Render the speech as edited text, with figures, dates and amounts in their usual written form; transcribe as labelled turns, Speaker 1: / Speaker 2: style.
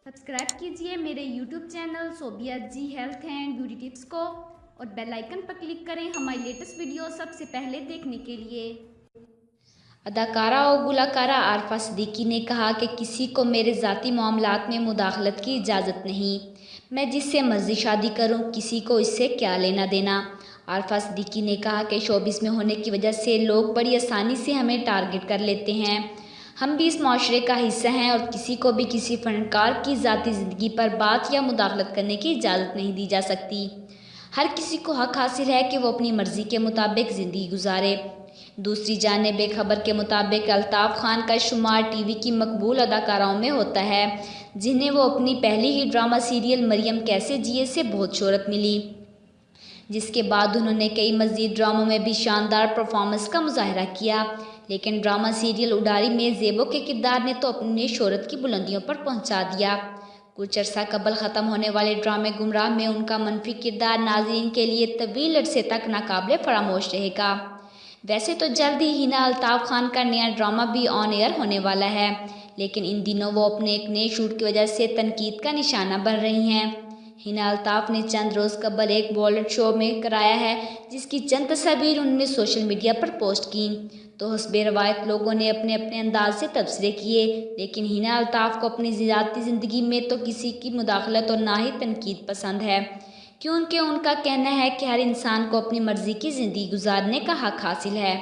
Speaker 1: Subscribe कीजिए मेरे YouTube channel Sobia ji health and beauty tips को और बेल आइकन पर क्लिक करें हमारी लेटेस्ट वीडियो सबसे पहले देखने के लिए।
Speaker 2: अदाकारा और गुलकारा आरफा सिद्दीकी ने कहा कि किसी को मेरे ज़ाती मामलात में मुदाखलत की इजाज़त नहीं। मैं जिससे मर्ज़ी शादी करूं, किसी को इससे क्या लेना देना। आरफा सिद्दीकी ने कहा कि शोबिस में होने की वजह से लोग बड़ी आसानी से हमें टारगेट कर लेते हैं। हम भी इस माशरे का हिस्सा हैं और किसी को भी किसी फनकार की ज़ाती ज़िंदगी पर बात या मुदाखलत करने की इजाज़त नहीं दी जा सकती। हर किसी को हक हासिल है कि वो अपनी मर्ज़ी के मुताबिक ज़िंदगी गुजारे। दूसरी जानिब एक खबर के मुताबिक अल्ताफ़ खान का शुमार टीवी की मकबूल अदाकाराओं में होता है, जिन्हें वो अपनी पहली ही ड्रामा सीरियल मरियम कैसे जिए से बहुत शोहरत मिली, जिसके बाद उन्होंने कई मज़ीद ड्रामों में भी शानदार परफॉर्मेंस का मुजाहरा किया। लेकिन ड्रामा सीरियल उडारी में ज़ेबो के किरदार ने तो अपनी शोहरत की बुलंदियों पर पहुंचा दिया। कुछ अर्सा कबल ख़त्म होने वाले ड्रामे गुमराह में उनका मनफी किरदार नाज़रीन के लिए तवील अरसे तक नाकाबिले फरामोश रहेगा। वैसे तो जल्द ही हिना अल्ताफ़ खान का नया ड्रामा भी ऑन एयर होने वाला है, लेकिन इन दिनों वो अपने एक नए शूट की वजह से तनकीद का निशाना बन रही हैं। हिना अल्ताफ़ ने चंद रोज़ कबल एक बॉलीवुड शो में कराया है, जिसकी चंद तस्वीर उन्होंने सोशल मीडिया पर पोस्ट की तो हस्बे रवायत लोगों ने अपने अपने अंदाज से तबसरे किए। लेकिन हिना अल्ताफ़ को अपनी ज़ाती ज़िंदगी में तो किसी की मुदाखलत और ना ही तनकीद पसंद है, क्योंकि उनका कहना है कि हर इंसान को अपनी मर्ज़ी की ज़िंदगी गुजारने का हक हासिल है।